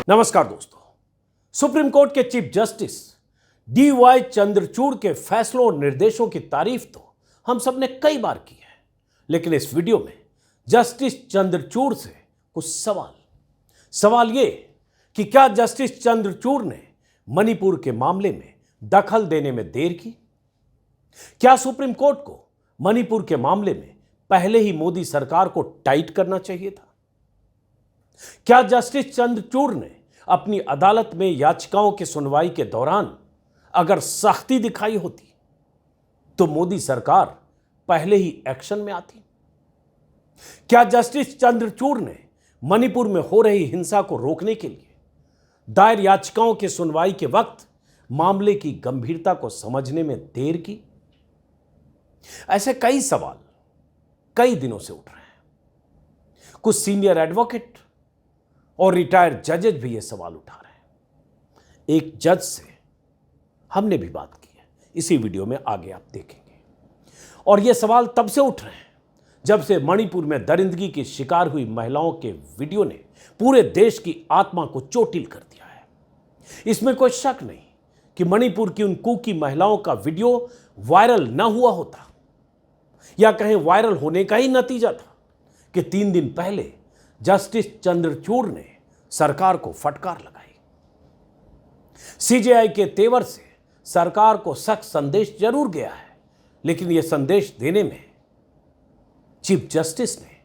नमस्कार दोस्तों। Supreme court के चीफ जस्टिस DY चंद्रचूड़ के फैसलों और निर्देशों की तारीफ तो हम सब ने कई बार की है, लेकिन इस वीडियो में जस्टिस चंद्रचूड़ से कुछ सवाल ये कि क्या जस्टिस चंद्रचूड़ ने मणिपुर के मामले में दखल देने में देर की? क्या सुप्रीम कोर्ट को मणिपुर के मामले में पहले ही मोदी सरकार को टाइट करना चाहिए था? क्या जस्टिस चंद्रचूड़ ने अपनी अदालत में याचिकाओं की सुनवाई के दौरान अगर सख्ती दिखाई होती तो मोदी सरकार पहले ही एक्शन में आती? क्या जस्टिस चंद्रचूड़ ने मणिपुर में हो रही हिंसा को रोकने के लिए दायर याचिकाओं की सुनवाई के वक्त मामले की गंभीरता को समझने में देर की? ऐसे कई सवाल कई दिनों से उठ रहे हैं। कुछ सीनियर एडवोकेट और रिटायर्ड जजेस भी ये सवाल उठा रहे हैं। एक जज से हमने भी बात की है, इसी वीडियो में आगे आप देखेंगे। और ये सवाल तब से उठ रहे हैं जब से मणिपुर में दरिंदगी की शिकार हुई महिलाओं के वीडियो ने पूरे देश की आत्मा को चोटिल कर दिया है। इसमें कोई शक नहीं कि मणिपुर की उन कुकी महिलाओं का वीडियो वायरल न हुआ होता, या कहें वायरल होने का ही नतीजा था कि 3 दिन पहले जस्टिस चंद्रचूड़ ने सरकार को फटकार लगाई। CJI के तेवर से सरकार को सख्त संदेश जरूर गया है, लेकिन यह संदेश देने में चीफ जस्टिस ने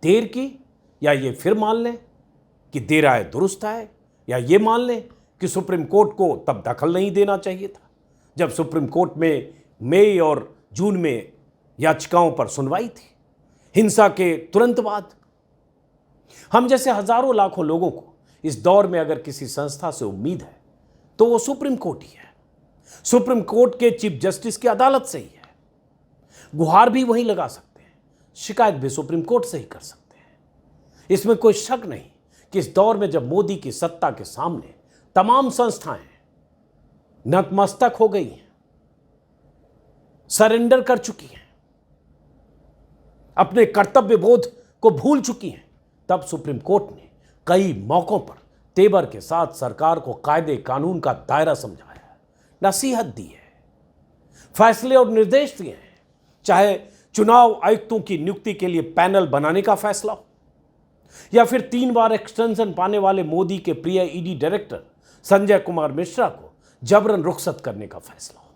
देर की, या ये फिर मान लें कि देर आए दुरुस्त आए, या ये मान लें कि सुप्रीम कोर्ट को तब दखल नहीं देना चाहिए था जब सुप्रीम कोर्ट में मई और जून में याचिकाओं पर सुनवाई थी, हिंसा के तुरंत बाद। हम जैसे हजारों लाखों लोगों को इस दौर में अगर किसी संस्था से उम्मीद है तो वो सुप्रीम कोर्ट ही है। सुप्रीम कोर्ट के चीफ जस्टिस की अदालत से ही है। गुहार भी वहीं लगा सकते हैं, शिकायत भी सुप्रीम कोर्ट से ही कर सकते हैं। इसमें कोई शक नहीं कि इस दौर में जब मोदी की सत्ता के सामने तमाम संस्थाएं नतमस्तक हो गई हैं, सरेंडर कर चुकी हैं, अपने कर्तव्य बोध को भूल चुकी हैं, तब सुप्रीम कोर्ट ने कई मौकों पर तेवर के साथ सरकार को कायदे कानून का दायरा समझाया है, नसीहत दी है, फैसले और निर्देश दिए हैं। चाहे चुनाव आयुक्तों की नियुक्ति के लिए पैनल बनाने का फैसला हो, या फिर 3 बार एक्सटेंशन पाने वाले मोदी के प्रिय ED डायरेक्टर संजय कुमार मिश्रा को जबरन रुखसत करने का फैसला हो।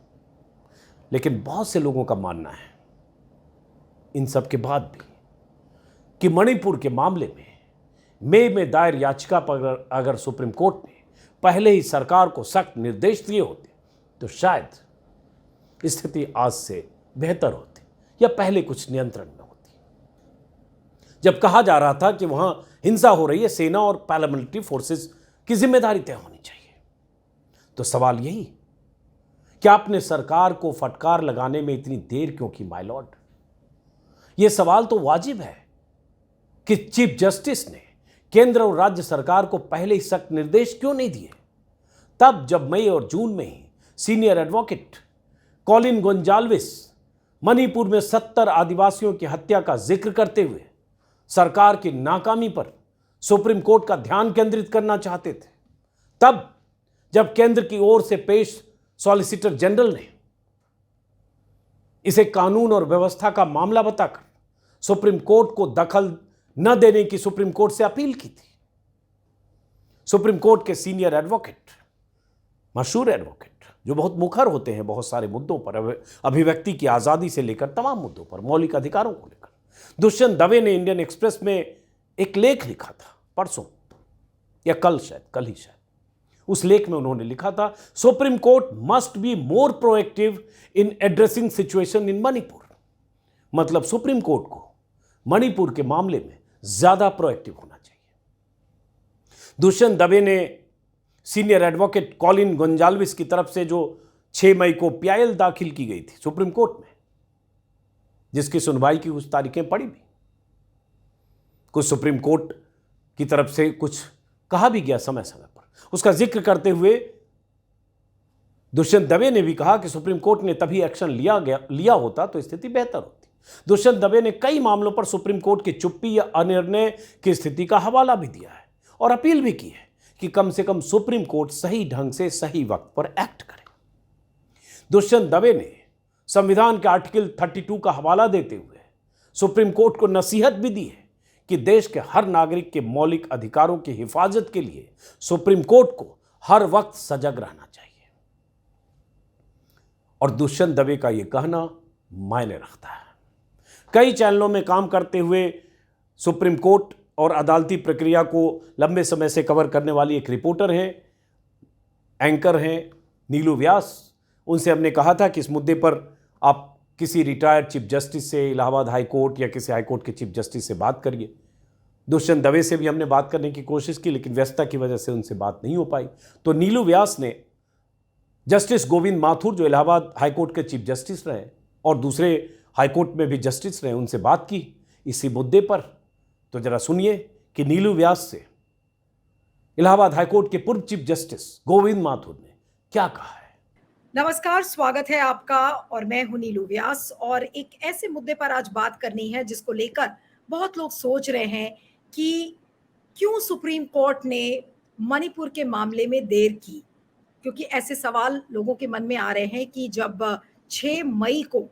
लेकिन बहुत से लोगों का मानना है इन सब के बाद भी कि मणिपुर के मामले में मई में दायर याचिका पर अगर सुप्रीम कोर्ट ने पहले ही सरकार को सख्त निर्देश दिए होते तो शायद स्थिति आज से बेहतर होती, या पहले कुछ नियंत्रण में होती। जब कहा जा रहा था कि वहां हिंसा हो रही है, सेना और पैरामिलिट्री फोर्सेस की जिम्मेदारी तय होनी चाहिए, तो सवाल यही कि आपने सरकार को फटकार लगाने में इतनी देर क्यों की माय लॉर्ड? यह सवाल तो वाजिब है कि चीफ जस्टिस ने केंद्र और राज्य सरकार को पहले ही सख्त निर्देश क्यों नहीं दिए, तब जब मई और जून में ही सीनियर एडवोकेट कॉलिन गोंजाल्विस मणिपुर में 70 आदिवासियों की हत्या का जिक्र करते हुए सरकार की नाकामी पर सुप्रीम कोर्ट का ध्यान केंद्रित करना चाहते थे, तब जब केंद्र की ओर से पेश सॉलिसिटर जनरल ने इसे कानून और व्यवस्था का मामला बताकर सुप्रीम कोर्ट को दखल न देने की सुप्रीम कोर्ट से अपील की थी। सुप्रीम कोर्ट के सीनियर एडवोकेट, मशहूर एडवोकेट, जो बहुत मुखर होते हैं बहुत सारे मुद्दों पर, अभिव्यक्ति की आजादी से लेकर तमाम मुद्दों पर, मौलिक अधिकारों को लेकर, दुष्यंत दवे ने इंडियन एक्सप्रेस में एक लेख लिखा था परसों या कल ही शायद। उस लेख में उन्होंने लिखा था, supreme court must be more proactive in addressing situation in Manipur. मतलब सुप्रीम कोर्ट को मणिपुर के मामले में ज्यादा प्रोएक्टिव होना चाहिए। दुष्यंत दवे ने सीनियर एडवोकेट कॉलिन गोंजाल्विस की तरफ से जो 6 मई को PIL दाखिल की गई थी सुप्रीम कोर्ट में, जिसकी सुनवाई की कुछ तारीखें पड़ी भी, कुछ सुप्रीम कोर्ट की तरफ से कुछ कहा भी गया समय समय पर, उसका जिक्र करते हुए दुष्यंत दवे ने भी कहा कि सुप्रीम कोर्ट ने तभी एक्शन लिया होता तो स्थिति बेहतर होती। दुष्यंत दवे ने कई मामलों पर सुप्रीम कोर्ट की चुप्पी या अनिर्णय की स्थिति का हवाला भी दिया है और अपील भी की है कि कम से कम सुप्रीम कोर्ट सही ढंग से सही वक्त पर एक्ट करे। दुष्यंत दवे ने संविधान के आर्टिकल 32 का हवाला देते हुए सुप्रीम कोर्ट को नसीहत भी दी है कि देश के हर नागरिक के मौलिक अधिकारों की हिफाजत के लिए सुप्रीम कोर्ट को हर वक्त सजग रहना चाहिए। और दुष्यंत दवे का यह कहना मायने रखता है। कई चैनलों में काम करते हुए सुप्रीम कोर्ट और अदालती प्रक्रिया को लंबे समय से कवर करने वाली एक रिपोर्टर हैं, एंकर हैं नीलू व्यास। उनसे हमने कहा था कि इस मुद्दे पर आप किसी रिटायर्ड चीफ जस्टिस से, इलाहाबाद हाई कोर्ट या किसी हाई कोर्ट के चीफ जस्टिस से बात करिए। दुष्यंत दवे से भी हमने बात करने की कोशिश की, लेकिन व्यस्तता की वजह से उनसे बात नहीं हो पाई। तो नीलू व्यास ने जस्टिस गोविंद माथुर, जो इलाहाबाद हाई कोर्ट के चीफ जस्टिस रहे और दूसरे हाई कोर्ट में भी जस्टिस रहे, उनसे बात की इसी मुद्दे पर। तो जरा सुनिए कि नीलू व्यास से इलाहाबाद हाई कोर्ट के पूर्व चीफ जस्टिस गोविंद माथुर ने क्या कहा है। नमस्कार, स्वागत है आपका और मैं हूं नीलू व्यास। और एक ऐसे मुद्दे पर आज बात करनी है जिसको लेकर बहुत लोग सोच रहे हैं कि क्यों सुप्रीम कोर्ट ने मणिपुर के मामले में देर की। क्योंकि ऐसे सवाल लोगों के मन में आ रहे हैं कि जब 6 मई को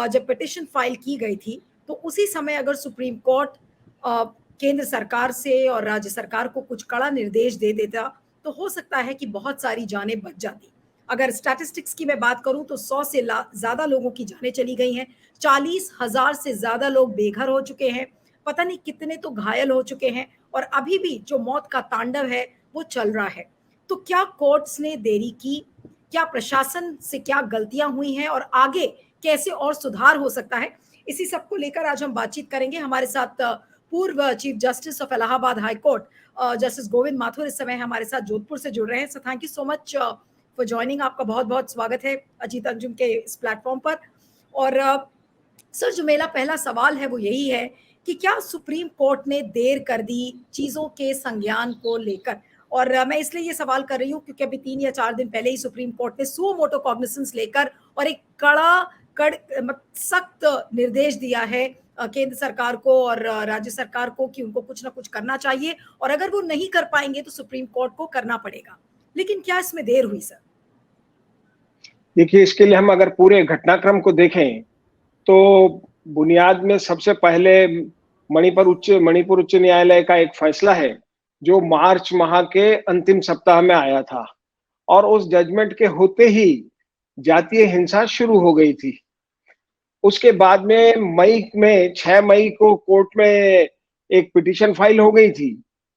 जब पिटिशन फाइल की गई थी तो उसी समय अगर सुप्रीम कोर्ट केंद्र सरकार से और राज्य सरकार को कुछ कड़ा निर्देश दे देता तो हो सकता है कि बहुत सारी जानें बच जाती। अगर स्टैटिस्टिक्स की मैं बात करूं तो 100 से ज्यादा लोगों की जानें चली गई हैं, 40,000 से ज्यादा लोग बेघर हो चुके हैं, पता नहीं कितने तो घायल हो चुके हैं और अभी भी जो मौत का तांडव है वो चल रहा है। तो क्या कोर्ट्स ने देरी की, क्या प्रशासन से क्या गलतियां हुई हैं और आगे कैसे और सुधार हो सकता है, इसी सब को लेकर आज हम बातचीत करेंगे। हमारे साथ पूर्व chief justice of Allahabad high court justice Govind Mathur इस समय हमारे साथ जोधपुर से जुड़ रहे हैं। So thank you so much for joining. आपका बहुत बहुत स्वागत है अजीत अंजुम के इस प्लेटफॉर्म पर। और सर, जो मेरा पहला सवाल है वो यही है कि क्या सुप्रीम कोर्ट ने देर कर दी चीजों के संज्ञान को लेकर। और मैं इसलिए ये सवाल कर रही हूँ क्योंकि अभी 3 या 4 दिन पहले ही सुप्रीम कोर्ट ने सुओ मोटो कॉग्निसेंस लेकर और एक सख्त निर्देश दिया है केंद्र सरकार को और राज्य सरकार को कि उनको कुछ ना कुछ करना चाहिए और अगर वो नहीं कर पाएंगे तो सुप्रीम कोर्ट को करना पड़ेगा। लेकिन क्या इसमें देर हुई सर? देखिए, इसके लिए हम अगर पूरे घटनाक्रम को देखें तो बुनियाद में सबसे पहले मणिपुर उच्च न्यायालय का एक फैसला है जो मार्च माह के अंतिम सप्ताह में आया था और उस जजमेंट के होते ही जातीय हिंसा शुरू हो गई थी। उसके बाद में 6 मई को कोर्ट में एक पिटीशन फाइल हो गई थी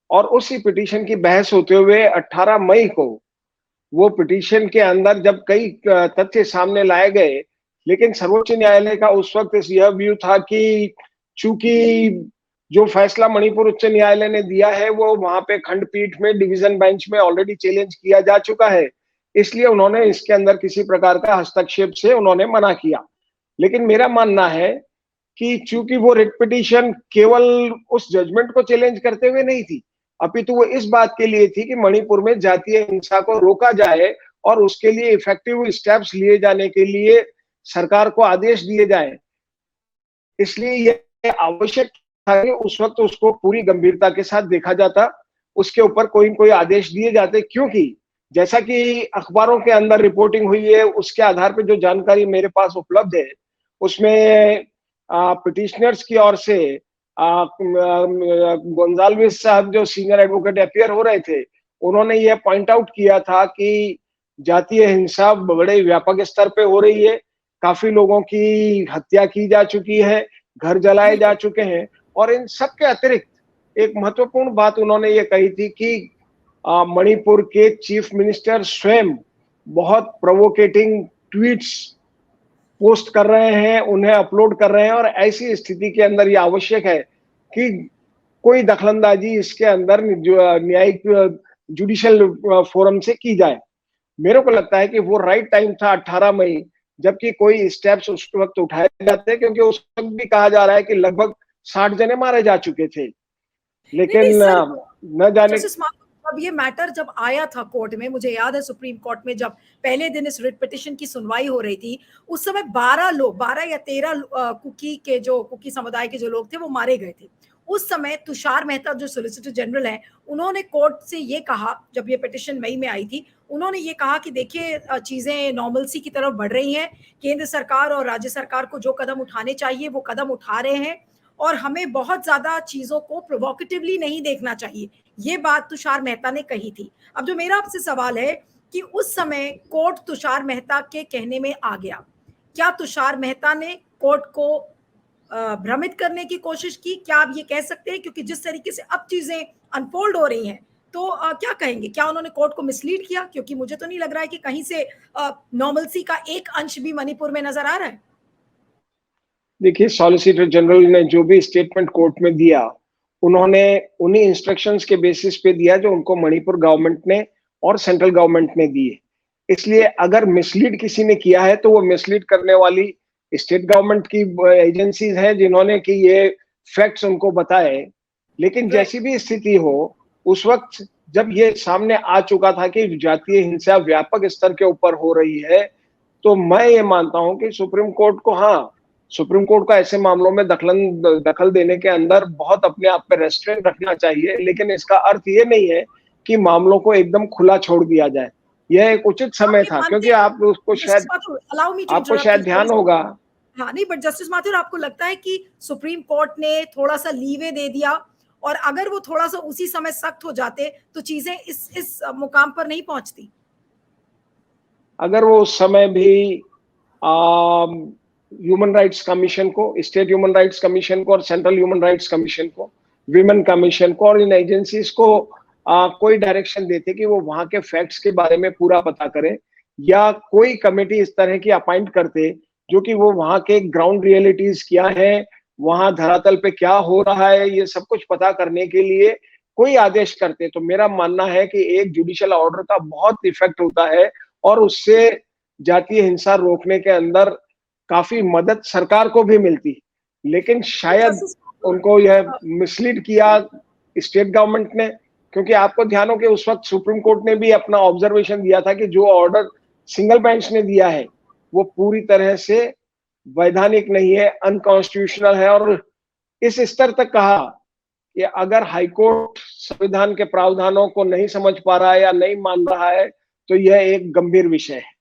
और उसी पिटीशन की बहस होते हुए 18 मई को वो पिटीशन के अंदर जब कई तथ्य सामने लाए गए, लेकिन सर्वोच्च न्यायालय का उस वक्त यह व्यू था कि चूंकि जो फैसला मणिपुर उच्च न्यायालय ने दिया है वो वहां पे खंडपीठ में डिवीजन बेंच में ऑलरेडी चैलेंज किया जा चुका है, इसलिए उन्होंने इसके अंदर किसी प्रकार का हस्तक्षेप से उन्होंने मना किया। लेकिन मेरा मानना है कि चूंकि वो रिट पिटीशन केवल उस जजमेंट को चैलेंज करते हुए नहीं थी, अपितु वो इस बात के लिए थी कि मणिपुर में जातीय हिंसा को रोका जाए और उसके लिए इफेक्टिव स्टेप्स लिए जाने के लिए सरकार को आदेश दिए जाए। इसलिए यह आवश्यक था कि उस वक्त उसको पूरी गंभीरता के साथ देखा जाता, उसके ऊपर कोई आदेश दिए जाते, क्योंकि जैसा कि अखबारों के अंदर रिपोर्टिंग हुई है उसके आधार पर जो जानकारी मेरे पास उपलब्ध है उसमें पिटिशनर्स की ओर से गोंजाल्विस साहब जो सीनियर एडवोकेट अपीयर हो रहे थे, उन्होंने ये पॉइंट आउट किया था कि जातीय हिंसा बड़े व्यापक स्तर पे हो रही है, काफी लोगों की हत्या की जा चुकी है, घर जलाए जा चुके हैं और इन सब के अतिरिक्त एक महत्वपूर्ण बात उन्होंने ये कही थी कि मणिपुर के चीफ मिनिस्टर स्वयं बहुत प्रोवोकेटिंग ट्वीट्स पोस्ट कर रहे हैं, उन्हें अपलोड कर रहे हैं और ऐसी स्थिति के अंदर ये आवश्यक है कि कोई दखलंदाजी इसके अंदर न्यायिक जुडिशियल फोरम से की जाए। मेरे को लगता है कि वो राइट टाइम था 18 मई, जबकि कोई स्टेप्स उस वक्त उठाए जाते हैं, क्योंकि उस वक्त भी कहा जा रहा है कि लगभग 60 जने मारे जा चुके थे। लेकिन न जाने अब ये मैटर जब आया था कोर्ट में, मुझे याद है सुप्रीम कोर्ट में जब पहले दिन इस रिट पिटीशन की सुनवाई हो रही थी, उस समय 12 या 13 कुकी समुदाय के जो लोग थे वो मारे गए थे। उस समय तुषार मेहता जो सॉलिसिटर जनरल हैं, उन्होंने कोर्ट से ये कहा, जब ये पिटिशन मई में आई थी, उन्होंने ये कहा कि देखिए चीजें नॉर्मलसी की तरफ बढ़ रही हैं, केंद्र सरकार और राज्य सरकार को जो कदम उठाने चाहिए वो कदम उठा रहे हैं और हमें बहुत ज्यादा चीजों को प्रोवोकेटिवली नहीं देखना चाहिए। ये बात तुषार मेहता ने कही थी। अब जो मेरा आपसे सवाल है कि उस समय कोर्ट तुषार मेहता के कहने में आ गया, क्या तुषार मेहता ने कोर्ट को भ्रमित करने की कोशिश की? क्या आप ये कह सकते हैं, क्योंकि जिस तरीके से अब चीजें अनफोल्ड हो रही हैं, तो क्या कहेंगे, क्या उन्होंने कोर्ट को मिसलीड किया? क्योंकि मुझे तो नहीं लग रहा है कि कहीं से नॉर्मलसी का एक अंश भी मणिपुर में नजर आ रहा है। देखिए, सॉलिसिटर जनरल ने जो भी स्टेटमेंट कोर्ट में दिया, उन्होंने उन्हीं इंस्ट्रक्शंस के बेसिस पे दिया जो उनको मणिपुर गवर्नमेंट ने और सेंट्रल गवर्नमेंट ने दिए। इसलिए अगर मिसलीड किसी ने किया है तो वो मिसलीड करने वाली स्टेट गवर्नमेंट की एजेंसीज हैं जिन्होंने कि ये फैक्ट्स उनको बताए। लेकिन जैसी भी स्थिति हो, उस वक्त जब ये सामने आ चुका था कि जातीय हिंसा व्यापक स्तर के ऊपर हो रही है, तो मैं ये मानता हूं कि सुप्रीम कोर्ट को, हाँ, सुप्रीम कोर्ट को ऐसे मामलों में दखल देने के अंदर बहुत अपने आप पे रेस्ट्रेंट रखना चाहिए, लेकिन इसका अर्थ ये नहीं है कि मामलों को एकदम खुला छोड़ दिया जाए। यह एक उचित समय था, क्योंकि आप उसको शायद आपको शायद ध्यान होगा। हाँ नहीं, बट जस्टिस माथुर, आपको लगता है कि सुप्रीम कोर्ट ने थोड़ा सा लीवे दे दिया, और अगर वो थोड़ा सा उसी समय सख्त हो जाते तो चीजें इस मुकाम पर नहीं पहुंचती? अगर वो उस समय भी ह्यूमन राइट्स कमीशन को, स्टेट ह्यूमन राइट्स कमीशन को और सेंट्रल ह्यूमन राइट्स कमीशन को, विमेन कमीशन को और इन एजेंसीज को कोई डायरेक्शन देते कि वो वहां के फैक्ट्स के बारे में पूरा पता करें, या कोई कमेटी इस तरह की अपॉइंट करते जो कि वो वहां के ग्राउंड रियलिटीज क्या है, वहां धरातल पे क्या हो रहा है, ये सब कुछ पता करने के लिए कोई आदेश करते, तो मेरा मानना है कि एक जुडिशियल ऑर्डर का बहुत इफेक्ट होता है और उससे जातीय हिंसा रोकने के अंदर काफी मदद सरकार को भी मिलती। लेकिन शायद उनको यह मिसलीड किया स्टेट गवर्नमेंट ने, क्योंकि आपको ध्यान हो कि उस वक्त सुप्रीम कोर्ट ने भी अपना ऑब्जर्वेशन दिया था कि जो ऑर्डर सिंगल बेंच ने दिया है वो पूरी तरह से वैधानिक नहीं है, अनकॉन्स्टिट्यूशनल है, और इस स्तर तक कहा कि अगर हाईकोर्ट संविधान के प्रावधानों को नहीं समझ पा रहा है या नहीं मान रहा है तो यह एक गंभीर विषय है।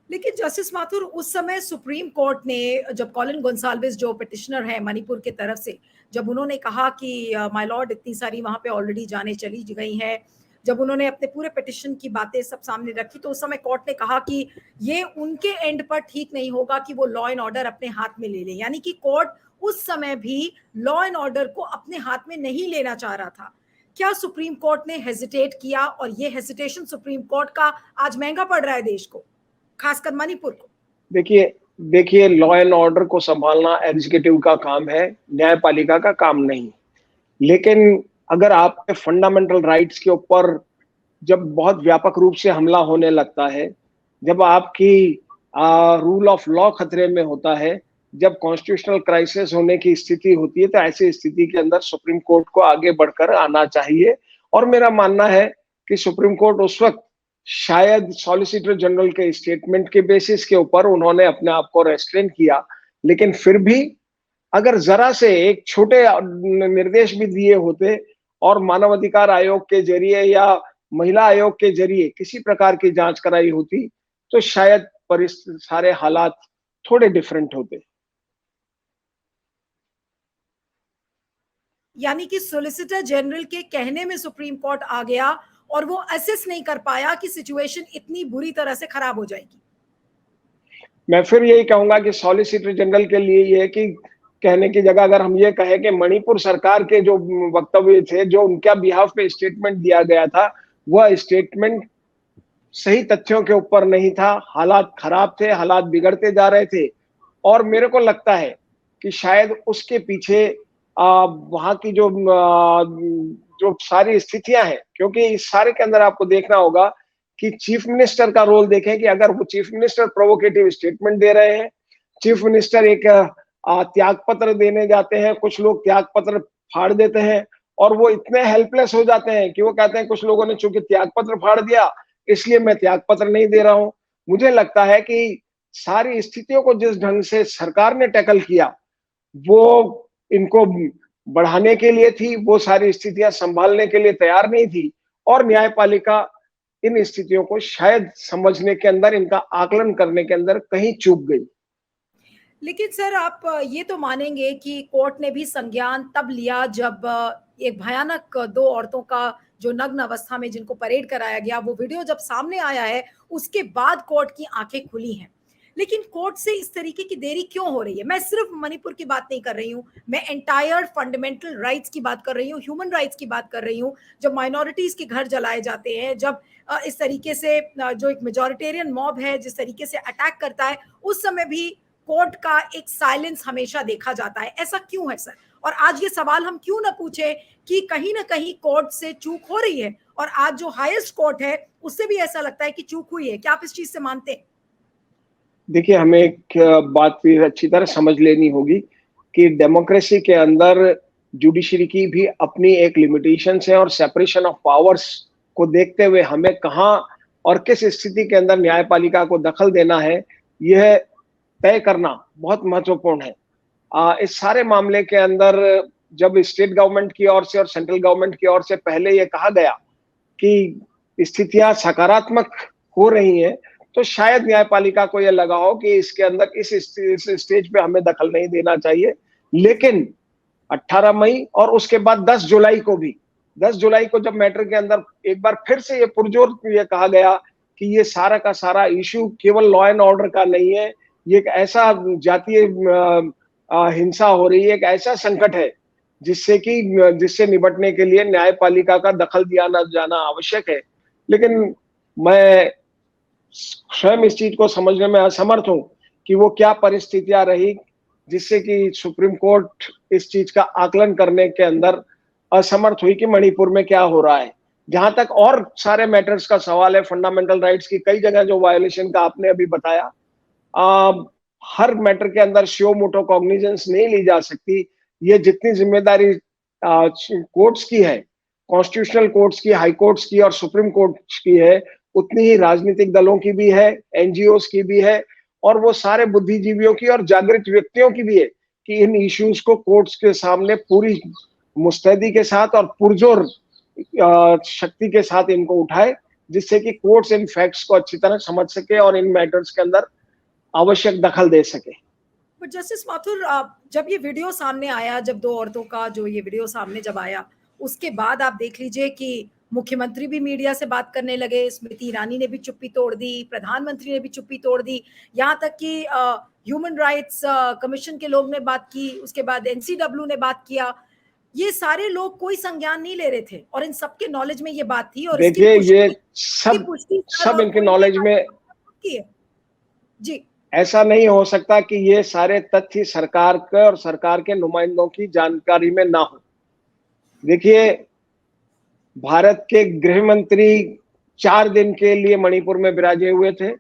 लेकिन जस्टिस माथुर, उस समय सुप्रीम कोर्ट ने, जब कॉलिन गोंसाल्विस जो पिटिशनर है मणिपुर के तरफ से, जब उन्होंने कहा कि माय लॉर्ड इतनी सारी वहां पे ऑलरेडी जाने चली गई हैं, जब उन्होंने अपने पूरे पिटिशन की बातें सब सामने रखी, तो उस समय कोर्ट ने कहा कि ये उनके एंड पर ठीक नहीं होगा कि वो लॉ एंड ऑर्डर अपने हाथ में ले ले। यानी कि कोर्ट उस समय भी लॉ एंड ऑर्डर को अपने हाथ में नहीं लेना चाह रहा था। क्या सुप्रीम कोर्ट ने हेजिटेट किया, और ये हेजिटेशन सुप्रीम कोर्ट का आज महंगा पड़ रहा है देश को, खासकर मणिपुर को? देखिए लॉ एंड ऑर्डर को संभालना एग्जीक्यूटिव का काम है, न्यायपालिका का काम नहीं। लेकिन अगर आपके फंडामेंटल राइट्स के ऊपर जब बहुत व्यापक रूप से हमला होने लगता है, जब आपकी रूल ऑफ लॉ खतरे में होता है, जब कॉन्स्टिट्यूशनल क्राइसिस होने की स्थिति होती है, तो ऐसी स्थिति के अंदर सुप्रीम कोर्ट को आगे बढ़कर आना चाहिए। और मेरा मानना है कि सुप्रीम कोर्ट उस वक्त शायद सॉलिसिटर जनरल के स्टेटमेंट के बेसिस के ऊपर उन्होंने अपने आप को रेस्ट्रेन किया, लेकिन फिर भी अगर जरा से एक छोटे निर्देश भी दिए होते और मानवाधिकार आयोग के जरिए या महिला आयोग के जरिए किसी प्रकार की जांच कराई होती, तो शायद सारे हालात थोड़े डिफरेंट होते। यानी कि सॉलिसिटर जनरल के कहने में सुप्रीम कोर्ट आ गया और वो असेस नहीं कर पाया कि सिचुएशन इतनी बुरी तरह से खराब हो जाएगी। मैं फिर यही कहूंगा कि सॉलिसिटर जनरल के लिए ये कि कहने की जगह अगर हम ये कहें कि मणिपुर सरकार के जो वक्तव्य थे, जो उनका बिहाफ पे स्टेटमेंट दिया गया था, वह स्टेटमेंट सही तथ्यों के ऊपर नहीं था। हालात खराब थे, हालात बिगड़ते जा रहे थे, और मेरे को लगता है कि शायद उसके पीछे वहां की जो सारी स्थितियां हैं, क्योंकि इस सारे के अंदर आपको देखना होगा कि चीफ मिनिस्टर का रोल देखें कि अगर वो चीफ मिनिस्टर प्रोवोकेटिव स्टेटमेंट दे रहे हैं, चीफ मिनिस्टर एक त्याग पत्र देने जाते हैं, कुछ लोग त्याग पत्र फाड़ देते हैं और वो इतने हेल्पलेस हो जाते हैं कि वो कहते हैं कुछ लोगों ने चूंकि त्याग पत्र फाड़ दिया इसलिए मैं त्याग पत्र नहीं दे रहा हूं। मुझे लगता है कि सारी स्थितियों को जिस ढंग से सरकार ने टैकल किया, वो इनको बढ़ाने के लिए थी, वो सारी स्थितियां संभालने के लिए तैयार नहीं थी, और न्यायपालिका इन स्थितियों को शायद समझने के अंदर, इनका आकलन करने के अंदर कहीं चूक गई। लेकिन सर आप ये तो मानेंगे कि कोर्ट ने भी संज्ञान तब लिया जब एक भयानक दो औरतों का जो नग्न अवस्था में जिनको परेड कराया गया वो वीडियो जब सामने आया है, उसके बाद कोर्ट की आंखें खुली हैं। लेकिन कोर्ट से इस तरीके की देरी क्यों हो रही है? मैं सिर्फ मणिपुर की बात नहीं कर रही हूँ, मैं एंटायर फंडामेंटल राइट्स की बात कर रही हूँ, ह्यूमन राइट्स की बात कर रही हूँ। जब माइनॉरिटीज के घर जलाए जाते हैं, जब इस तरीके से जो एक मेजोरिटेरियन मॉब है जिस तरीके से अटैक करता है, उस समय भी कोर्ट का एक साइलेंस हमेशा देखा जाता है। ऐसा क्यों है सर? और आज ये सवाल हम क्यों ना पूछे कि कहीं ना कहीं कोर्ट से चूक हो रही है, और आज जो हाईएस्ट कोर्ट है उससे भी ऐसा लगता है कि चूक हुई है। क्या आप इस चीज से मानते हैं? देखिए, हमें एक बात फिर अच्छी तरह समझ लेनी होगी कि डेमोक्रेसी के अंदर जुडिशरी की भी अपनी एक लिमिटेशंस है, और सेपरेशन ऑफ पावर्स को देखते हुए हमें कहाँ और किस स्थिति के अंदर न्यायपालिका को दखल देना है, यह तय करना बहुत महत्वपूर्ण है। इस सारे मामले के अंदर जब स्टेट गवर्नमेंट की ओर से और सेंट्रल गवर्नमेंट की ओर से पहले यह कहा गया कि स्थितियां सकारात्मक हो रही हैं, तो शायद न्यायपालिका को यह लगा हो कि इसके अंदर इस स्टेज पे हमें दखल नहीं देना चाहिए। लेकिन 18 मई और उसके बाद 10 जुलाई को भी, 10 जुलाई को जब मैटर के अंदर एक बार फिर से ये पुरजोर ये कहा गया कि ये सारा का सारा इश्यू केवल लॉ एंड ऑर्डर का नहीं है, ये एक ऐसा जातीय हिंसा हो रही है, एक ऐसा संकट है जिससे निपटने के लिए न्यायपालिका का दखल दिया जाना आवश्यक है। लेकिन मैं स्वयं इस चीज को समझने में असमर्थ हूं कि वो क्या परिस्थितियां रही जिससे कि सुप्रीम कोर्ट इस चीज का आकलन करने के अंदर असमर्थ हुई कि मणिपुर में क्या हो रहा है। जहां तक और सारे मैटर्स का सवाल है, फंडामेंटल राइट्स की कई जगह जो वायोलेशन का आपने अभी बताया, हर मैटर के अंदर शियो मोटो कॉग्निजेंस नहीं ली जा सकती। ये जितनी जिम्मेदारी कोर्ट्स की है, कॉन्स्टिट्यूशनल कोर्ट्स की, हाई कोर्ट्स की और सुप्रीम कोर्ट की है, उतनी ही राजनीतिक दलों की भी है, एनजीओस की भी है, और वो सारे बुद्धिजीवियों की और जागृत व्यक्तियों की भी है कि इन इश्यूज को कोर्ट्स के सामने पूरी मुस्तैदी के साथ और पुरजोर शक्ति के साथ इनको उठाए, जिससे कि कोर्ट्स इन फैक्ट्स को अच्छी तरह समझ सके और इन मैटर्स के अंदर आवश्यक दखल दे सके। बट जस्टिस माथुर, जब ये वीडियो सामने आया, जब दो औरतों का जो ये वीडियो सामने जब आया, उसके बाद आप देख लीजिए कि मुख्यमंत्री भी मीडिया से बात करने लगे, स्मृति ईरानी ने भी चुप्पी तोड़ दी, प्रधानमंत्री ने भी चुप्पी तोड़ दी, यहाँ तक कि ह्यूमन राइट्स कमीशन के लोग ने बात की, उसके बाद एनसीडब्ल्यू ने बात किया। ये सारे लोग कोई संज्ञान नहीं ले रहे थे और इन सबके नॉलेज में ये बात थी, और देखिए, ये पुष्टि सब इनके नॉलेज में की है। जी, ऐसा नहीं हो सकता कि ये सारे तथ्य सरकार के और सरकार के नुमाइंदों की जानकारी में ना हो। देखिए, भारत के गृह मंत्री 4 दिन के लिए मणिपुर में विराजे हुए थे।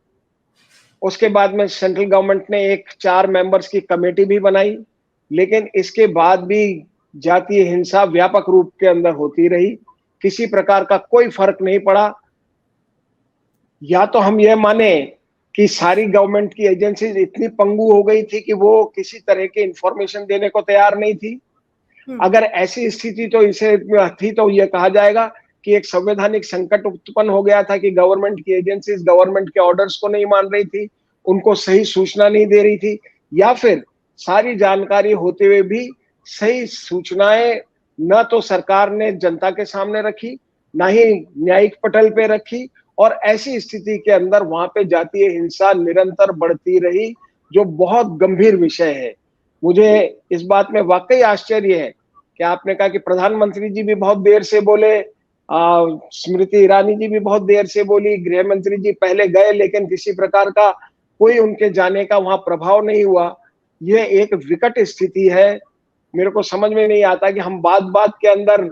उसके बाद में सेंट्रल गवर्नमेंट ने एक 4 मेंबर्स की कमेटी भी बनाई, लेकिन इसके बाद भी जातीय हिंसा व्यापक रूप के अंदर होती रही, किसी प्रकार का कोई फर्क नहीं पड़ा। या तो हम यह माने कि सारी गवर्नमेंट की एजेंसीज इतनी पंगु हो गई थी कि वो किसी तरह की इंफॉर्मेशन देने को तैयार नहीं थी। अगर ऐसी स्थिति तो इसे थी तो यह कहा जाएगा कि एक संवैधानिक संकट उत्पन्न हो गया था कि गवर्नमेंट की एजेंसीज गवर्नमेंट के ऑर्डर्स को नहीं मान रही थी, उनको सही सूचना नहीं दे रही थी, या फिर सारी जानकारी होते हुए भी सही सूचनाएं न तो सरकार ने जनता के सामने रखी, ना ही न्यायिक पटल पे रखी, और ऐसी स्थिति के अंदर वहां पे जातीय हिंसा निरंतर बढ़ती रही, जो बहुत गंभीर विषय है। मुझे इस बात में वाकई आश्चर्य है कि आपने कहा कि प्रधानमंत्री जी भी बहुत देर से बोले, स्मृति ईरानी जी भी बहुत देर से बोली, गृह मंत्री जी पहले गए लेकिन किसी प्रकार का कोई उनके जाने का वहां प्रभाव नहीं हुआ। यह एक विकट स्थिति है। मेरे को समझ में नहीं आता कि हम बात बात के अंदर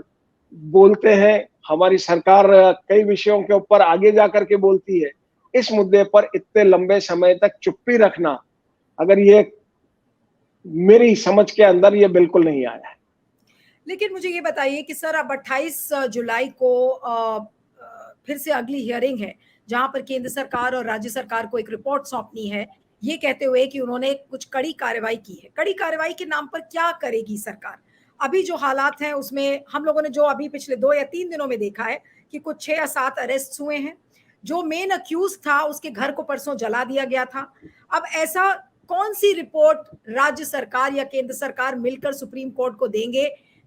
बोलते हैं, हमारी सरकार कई विषयों के ऊपर आगे जाकर के बोलती है, इस मुद्दे पर इतने लंबे समय तक चुप्पी रखना, अगर ये मेरी समझ के अंदर ये बिल्कुल नहीं आया है। लेकिन मुझे ये बताइए कि सर अब 28 जुलाई को फिर से अगली हियरिंग है, जहां पर केंद्र सरकार और राज्य सरकार को एक रिपोर्ट सौंपनी है, ये कहते हुए कि उन्होंने कुछ कड़ी कार्रवाई की है। कड़ी कार्रवाई के नाम पर क्या करेगी सरकार? अभी जो हालात हैं उसमें हम लोगों ने जो अभी पिछले 2 या 3 दिनों में देखा है कि कुछ 6 या 7 अरेस्ट हुए हैं। जो मेन अक्यूज था उसके घर को परसों जला दिया गया था। अब ऐसा कौन सी रिपोर्ट राज्य सरकार या केंद्र सरकार मिलकर सुप्रीम कोर्ट को देंगे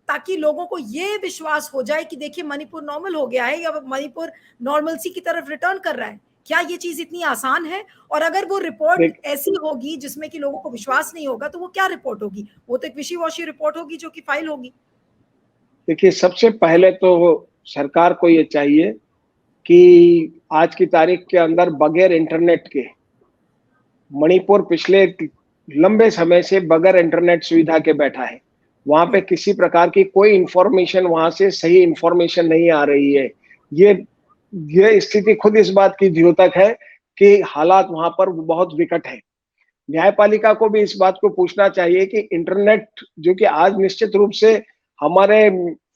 ताकि लोगों को ये विश्वास हो जाए कि देखिए मणिपुर नॉर्मल हो गया है या मणिपुर नॉर्मलसी की तरफ रिटर्न कर रहा है। क्या ये चीज इतनी आसान है? और अगर वो रिपोर्ट ऐसी होगी जिसमें कि लोगों को विश्वास नहीं होगा तो वो क्या रिपोर्ट होगी? वो तो एक विशी वॉशी रिपोर्ट होगी जो कि फाइल होगी। देखिए, सबसे पहले तो सरकार को ये चाहिए कि आज की तारीख के अंदर बगैर इंटरनेट के मणिपुर पिछले लंबे समय से बगैर इंटरनेट सुविधा के बैठा है। वहां पे किसी प्रकार की कोई इंफॉर्मेशन, वहां से सही इंफॉर्मेशन नहीं आ रही है। ये स्थिति खुद इस बात की द्योतक है कि हालात वहां पर बहुत विकट है। न्यायपालिका को भी इस बात को पूछना चाहिए कि इंटरनेट, जो कि आज निश्चित रूप से हमारे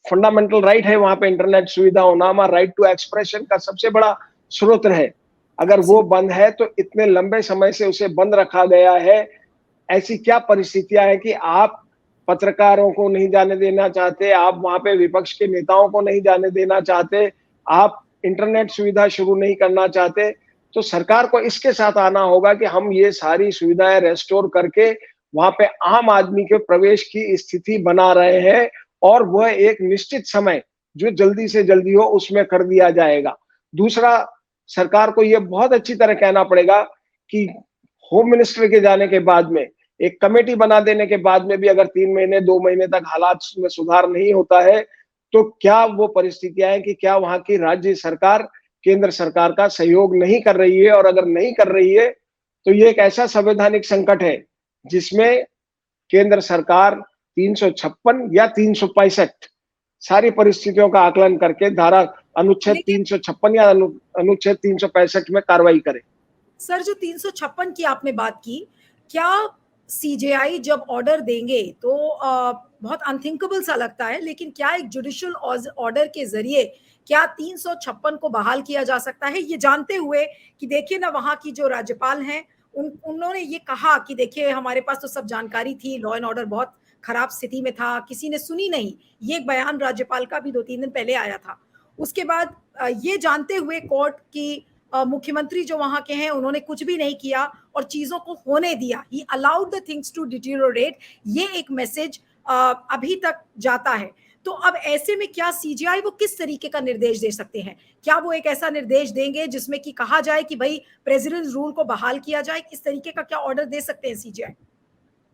फंडामेंटल राइट है, वहां पे इंटरनेट सुविधा होना हमारा राइट टू एक्सप्रेशन का सबसे बड़ा स्रोत है, अगर वो बंद है तो इतने लंबे समय से उसे बंद रखा गया है। ऐसी क्या परिस्थितियां हैं कि आप पत्रकारों को नहीं जाने देना चाहते, आप वहां पे विपक्ष के नेताओं को नहीं जाने देना चाहते, आप इंटरनेट सुविधा शुरू नहीं करना चाहते, तो सरकार को इसके साथ आना होगा कि हम ये सारी सुविधाएं रेस्टोर करके वहां पे आम आदमी के प्रवेश की स्थिति बना रहे हैं और वह एक निश्चित समय जो जल्दी से जल्दी हो उसमें कर दिया जाएगा। दूसरा, सरकार को यह बहुत अच्छी तरह कहना पड़ेगा कि होम मिनिस्टर के जाने के बाद में एक कमेटी बना देने के बाद में भी अगर 3 महीने 2 महीने तक हालात में सुधार नहीं होता है तो क्या वो परिस्थितियां हैं कि क्या वहां की राज्य सरकार केंद्र सरकार का सहयोग नहीं कर रही है, और अगर नहीं कर रही है तो ये एक ऐसा संवैधानिक संकट है जिसमें केंद्र सरकार 356 या 365 सारी परिस्थितियों का आकलन करके धारा अनुच्छेद 356 या अनुच्छेद 365 में कार्रवाई करे। सर, जो 356 की आपने बात की, क्या सीजेआई जब ऑर्डर देंगे तो बहुत अनथिंकेबल सा लगता है, लेकिन क्या एक जुडिशियल ऑर्डर के जरिए क्या 356 को बहाल किया जा सकता है, ये जानते हुए कि देखिए ना वहां की जो राज्यपाल हैं उन्होंने ये कहा कि देखिए हमारे पास तो सब जानकारी थी, लॉ एंड ऑर्डर बहुत खराब स्थिति में था, किसी ने सुनी नहीं। ये एक बयान राज्यपाल का भी 2-3 दिन पहले आया था। उसके बाद ये जानते हुए कोर्ट की मुख्यमंत्री जो वहां के हैं उन्होंने कुछ भी नहीं किया और चीजों को होने दिया। He allowed the things to deteriorate. ये एक मैसेज अभी तक जाता है। तो अब ऐसे में क्या सीजीआई वो किस तरीके का निर्देश दे सकते हैं? क्या वो एक ऐसा निर्देश देंगे जिसमें कि कहा जाए कि भाई प्रेसिडेंट रूल को बहाल किया जाए? इस तरीके का क्या ऑर्डर दे सकते हैं सीजीआई?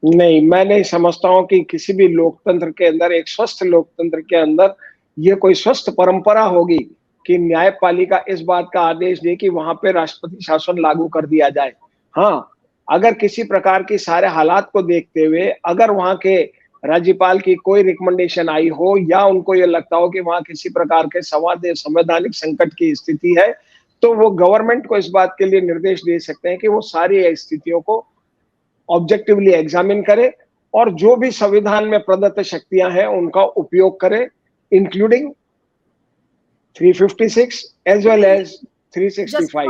नहीं, मैं नहीं समझता हूं कि किसी भी लोकतंत्र के अंदर, एक स्वस्थ लोकतंत्र के अंदर, ये कोई स्वस्थ परंपरा होगी कि न्यायपालिका इस बात का आदेश दे कि वहां पे राष्ट्रपति शासन लागू कर दिया जाए। हाँ, अगर किसी प्रकार की सारे हालात को देखते हुए अगर वहां के राज्यपाल की कोई रिकमेंडेशन आई हो या उनको ये लगता हो कि वहां किसी प्रकार के संवैधानिक संकट की स्थिति है, तो वो गवर्नमेंट को इस बात के लिए निर्देश दे सकते हैं कि वो सारी स्थितियों को ऑब्जेक्टिवली एग्जामिन करे और जो भी संविधान में प्रदत्त शक्तियां हैं उनका उपयोग करे, इंक्लूडिंग 356 एज वेल एज 365।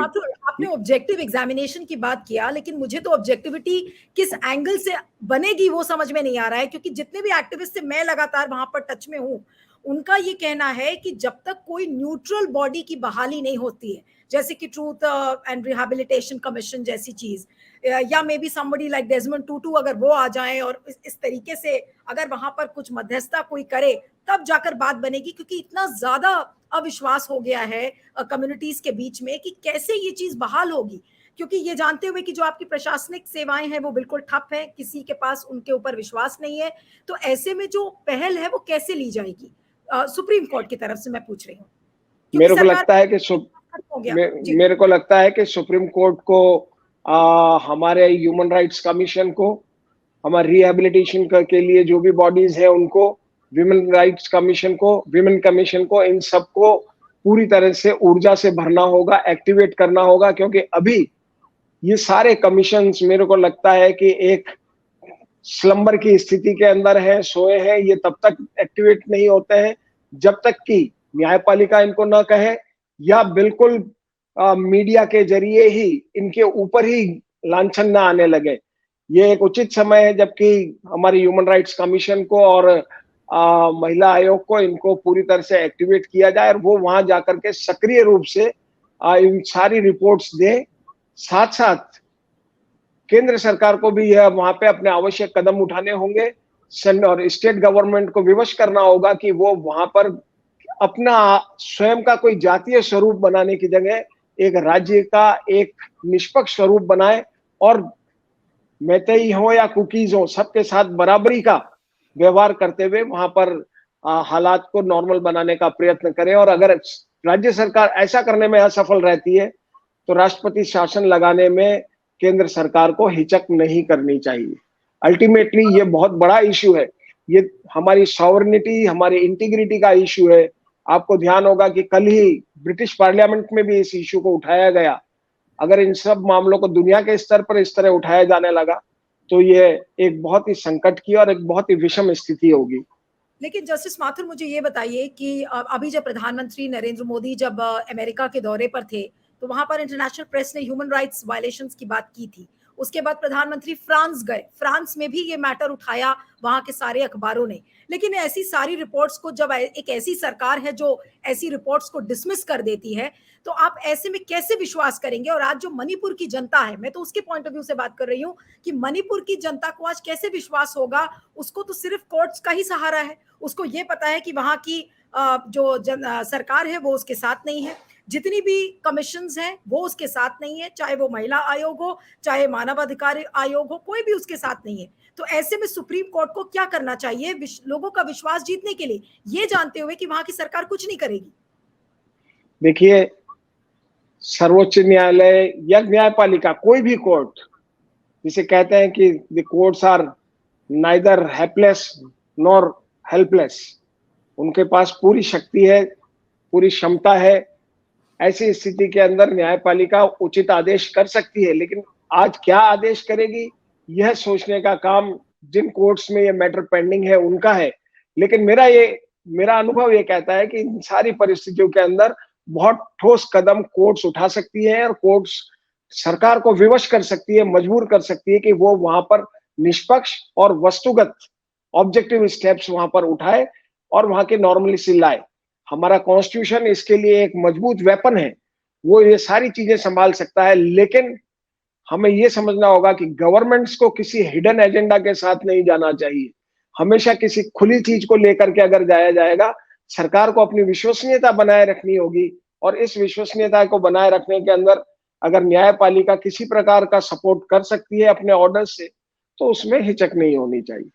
आपने ऑब्जेक्टिव एग्जामिनेशन की बात किया, लेकिन मुझे तो ऑब्जेक्टिविटी किस एंगल से बनेगी वो समझ में नहीं आ रहा है, क्योंकि जितने भी एक्टिविस्ट से मैं लगातार वहां पर टच में हूं, उनका ये कहना है कि जब तक कोई न्यूट्रल बॉडी की बहाली नहीं होती है, जैसे कि ट्रूथ एंड रिहैबिलिटेशन कमीशन जैसी चीज, या may be somebody like Desmond Tutu अगर वो आ जाए और इस तरीके से अगर वहां पर कुछ मध्यस्थता कोई करे, तब जाकर बात बनेगी। क्योंकि इतना ज्यादा अविश्वास हो गया है कम्युनिटीज के बीच में कि कैसे ये चीज बहाल होगी, क्योंकि ये जानते हुए कि जो आपकी प्रशासनिक सेवाएं हैं वो बिल्कुल ठप है, किसी के पास उनके ऊपर विश्वास नहीं है। तो ऐसे में जो पहल है वो कैसे ली जाएगी? सुप्रीम कोर्ट की तरफ से मैं पूछ रही हूँ। मेरे को लगता है कि सुप्रीम कोर्ट को हमारे ह्यूमन राइट्स कमीशन को, हमारे रिहैबिलिटेशन के लिए जो भी बॉडीज है उनको, विमेन राइट्स कमीशन को, विमेन कमीशन को, इन सबको पूरी तरह से ऊर्जा से भरना होगा, एक्टिवेट करना होगा, क्योंकि अभी ये सारे कमीशंस मेरे को लगता है कि एक स्लंबर की स्थिति के अंदर है, सोए हैं। ये तब तक एक्टिवेट नहीं होते हैं जब तक कि न्यायपालिका इनको न कहे या बिल्कुल मीडिया के जरिए ही इनके ऊपर ही लांछन न आने लगे। ये एक उचित समय है जबकि हमारी ह्यूमन राइट्स कमीशन को और महिला आयोग को इनको पूरी तरह से एक्टिवेट किया जाए और वो वहां जाकर के सक्रिय रूप से इन सारी रिपोर्ट्स दें। साथ साथ केंद्र सरकार को भी यह वहां पे अपने आवश्यक कदम उठाने होंगे और स्टेट गवर्नमेंट को विवश करना होगा कि वो वहां पर अपना स्वयं का कोई जातीय स्वरूप बनाने की जगह एक राज्य का एक निष्पक्ष स्वरूप बनाए और मैतेई हो या कुकीज हो सबके साथ बराबरी का व्यवहार करते हुए वहां पर हालात को नॉर्मल बनाने का प्रयत्न करें। और अगर राज्य सरकार ऐसा करने में असफल रहती है तो राष्ट्रपति शासन लगाने में केंद्र सरकार को हिचक नहीं करनी चाहिए। अल्टीमेटली ये बहुत बड़ा इश्यू है, ये हमारी सॉवरेनिटी, हमारी इंटीग्रिटी का इश्यू है। आपको ध्यान होगा कि कल ही ब्रिटिश पार्लियामेंट में भी इस इश्यू को उठाया गया। अगर इन सब मामलों को दुनिया के स्तर पर इस तरह उठाया जाने लगा तो ये एक बहुत ही संकट की और एक बहुत ही विषम स्थिति होगी। लेकिन जस्टिस माथुर, मुझे ये बताइए कि अभी जब प्रधानमंत्री नरेंद्र मोदी जब अमेरिका के दौरे पर थे तो वहां पर इंटरनेशनल प्रेस ने ह्यूमन राइट्स वायलेशंस की बात की थी। उसके बाद प्रधानमंत्री फ्रांस गए, फ्रांस में भी ये मैटर उठाया वहां के सारे अखबारों ने। लेकिन ऐसी सारी रिपोर्ट्स को जब एक ऐसी सरकार है जो ऐसी रिपोर्ट्स को डिसमिस कर देती है, तो आप ऐसे में कैसे विश्वास करेंगे? और आज जो मणिपुर की जनता है, मैं तो उसके पॉइंट ऑफ व्यू से बात कर रही हूँ कि मणिपुर की जनता को आज कैसे विश्वास होगा? उसको तो सिर्फ कोर्ट्स का ही सहारा है। उसको ये पता है कि वहां की जो सरकार है वो उसके साथ नहीं है, जितनी भी कमीशंस हैं वो उसके साथ नहीं है, चाहे वो महिला आयोग हो, चाहे मानवाधिकार आयोग हो, कोई भी उसके साथ नहीं है। तो ऐसे में सुप्रीम कोर्ट को क्या करना चाहिए लोगों का विश्वास जीतने के लिए, ये जानते हुए कि वहां की सरकार कुछ नहीं करेगी? देखिए, सर्वोच्च न्यायालय या न्यायपालिका, कोई भी कोर्ट, जिसे कहते हैं कि the courts are neither helpless nor helpless, उनके पास पूरी शक्ति है, पूरी क्षमता है। ऐसी स्थिति के अंदर न्यायपालिका उचित आदेश कर सकती है, लेकिन आज क्या आदेश करेगी यह सोचने का काम जिन कोर्ट्स में ये मैटर पेंडिंग है उनका है। लेकिन मेरा अनुभव ये कहता है कि इन सारी परिस्थितियों के अंदर बहुत ठोस कदम कोर्ट्स उठा सकती है और कोर्ट्स सरकार को विवश कर सकती है, मजबूर कर सकती है कि वो वहां पर निष्पक्ष और वस्तुगत ऑब्जेक्टिव स्टेप्स वहां पर उठाए और वहां की नॉर्मलिटी लाए। हमारा कॉन्स्टिट्यूशन इसके लिए एक मजबूत वेपन है, वो ये सारी चीजें संभाल सकता है। लेकिन हमें ये समझना होगा कि गवर्नमेंट्स को किसी हिडन एजेंडा के साथ नहीं जाना चाहिए। हमेशा किसी खुली चीज को लेकर के अगर जाया जाएगा, सरकार को अपनी विश्वसनीयता बनाए रखनी होगी और इस विश्वसनीयता को बनाए रखने के अंदर अगर न्यायपालिका किसी प्रकार का सपोर्ट कर सकती है अपने ऑर्डर से, तो उसमें हिचक नहीं होनी चाहिए।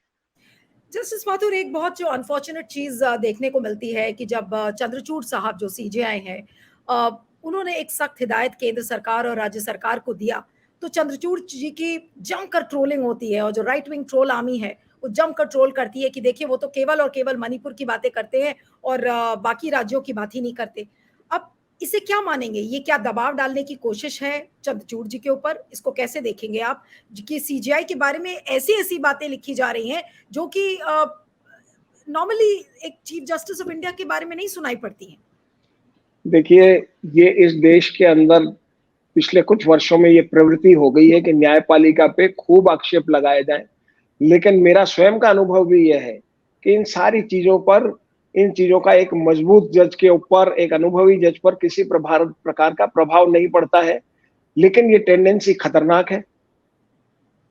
जस्टिस माथुर, एक बहुत जो अनफॉर्चुनेट चीज देखने को मिलती है कि जब चंद्रचूड़ साहब जो सीजेआई हैं, उन्होंने एक सख्त हिदायत केंद्र सरकार और राज्य सरकार को दिया, तो चंद्रचूड़ जी की जमकर ट्रोलिंग होती है और जो राइट विंग ट्रोल आर्मी है वो जमकर ट्रोल करती है कि देखिए वो तो केवल और केवल मणिपुर की बातें करते हैं और बाकी राज्यों की बात ही नहीं करते। अब इसे क्या मानेंगे? ये क्या दबाव डालने की कोशिश है चंद्रचूड़ जी के ऊपर? इसको कैसे देखेंगे आप कि सीजीआई के बारे में ऐसी ऐसी बातें लिखी जा रही हैं जो कि नॉर्मली एक चीफ जस्टिस ऑफ इंडिया के बारे में नहीं सुनाई पड़ती हैं? देखिए, ये इस देश के अंदर पिछले कुछ वर्षों में ये प्रवृत्ति हो गई है कि न्यायपालिका पे खूब आक्षेप लगाए जाएं, लेकिन मेरा स्वयं का अनुभव भी यह है कि इन सारी चीजों पर, इन चीजों का एक मजबूत जज के ऊपर, एक अनुभवी जज पर किसी प्रकार का प्रभाव नहीं पड़ता है। लेकिन ये टेंडेंसी खतरनाक है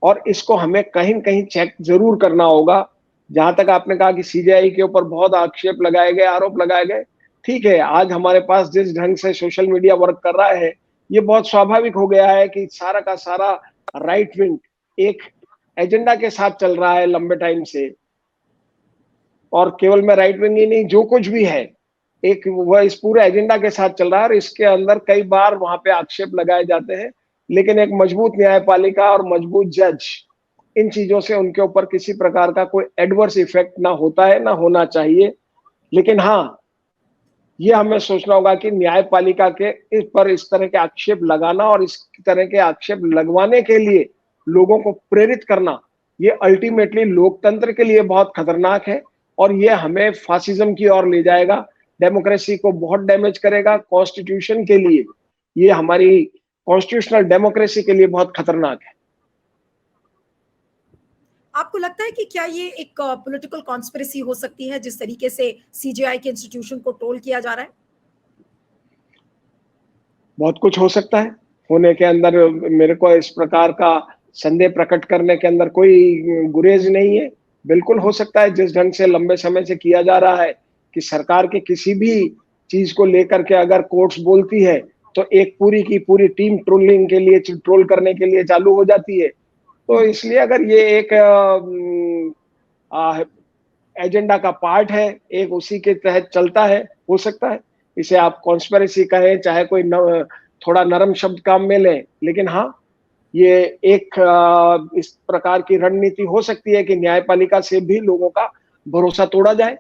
और इसको हमें कहीं न कहीं चेक जरूर करना होगा। जहां तक आपने कहा कि सीजेआई के ऊपर बहुत आक्षेप लगाए गए, आरोप लगाए गए, ठीक है, आज हमारे पास जिस ढंग से सोशल मीडिया वर्क कर रहा है, ये बहुत स्वाभाविक हो गया है कि सारा का सारा राइट विंग एक एजेंडा के साथ चल रहा है लंबे टाइम से। और केवल मैं राइट विंग ही नहीं, जो कुछ भी है, एक वह इस पूरे एजेंडा के साथ चल रहा है और इसके अंदर कई बार वहां पे आक्षेप लगाए जाते हैं। लेकिन एक मजबूत न्यायपालिका और मजबूत जज, इन चीजों से उनके ऊपर किसी प्रकार का कोई एडवर्स इफेक्ट ना होता है, ना होना चाहिए। लेकिन हाँ, ये हमें सोचना होगा कि न्यायपालिका के इस तरह के आक्षेप लगाना और इस तरह के आक्षेप लगवाने के लिए लोगों को प्रेरित करना, ये अल्टीमेटली लोकतंत्र के लिए बहुत खतरनाक है और ये हमें फासिज्म की ओर ले जाएगा, डेमोक्रेसी को बहुत डैमेज करेगा। कॉन्स्टिट्यूशन के लिए, ये हमारी कॉन्स्टिट्यूशनल डेमोक्रेसी के लिए बहुत खतरनाक है। आपको लगता है कि क्या ये एक पॉलिटिकल कॉन्स्पिरेसी हो सकती है जिस तरीके से सीजेआई के इंस्टीट्यूशन को ट्रोल किया जा रहा है? बहुत कुछ हो सकता है होने के अंदर। मेरे को इस प्रकार का संदेह प्रकट करने के अंदर कोई गुरेज नहीं है। बिल्कुल हो सकता है, जिस ढंग से लंबे समय से किया जा रहा है कि सरकार के किसी भी चीज को लेकर के अगर कोर्ट्स बोलती है तो एक पूरी की पूरी टीम ट्रोलिंग के लिए, ट्रोल करने के लिए चालू हो जाती है। तो इसलिए अगर ये एक एजेंडा का पार्ट है, एक उसी के तहत चलता है, हो सकता है इसे आप कॉन्स्पिरेसी कहें, चाहे कोई थोड़ा नरम शब्द काम में लें, लेकिन हाँ, ये एक इस प्रकार की रणनीति हो सकती है कि न्यायपालिका से भी लोगों का भरोसा तोड़ा जाए।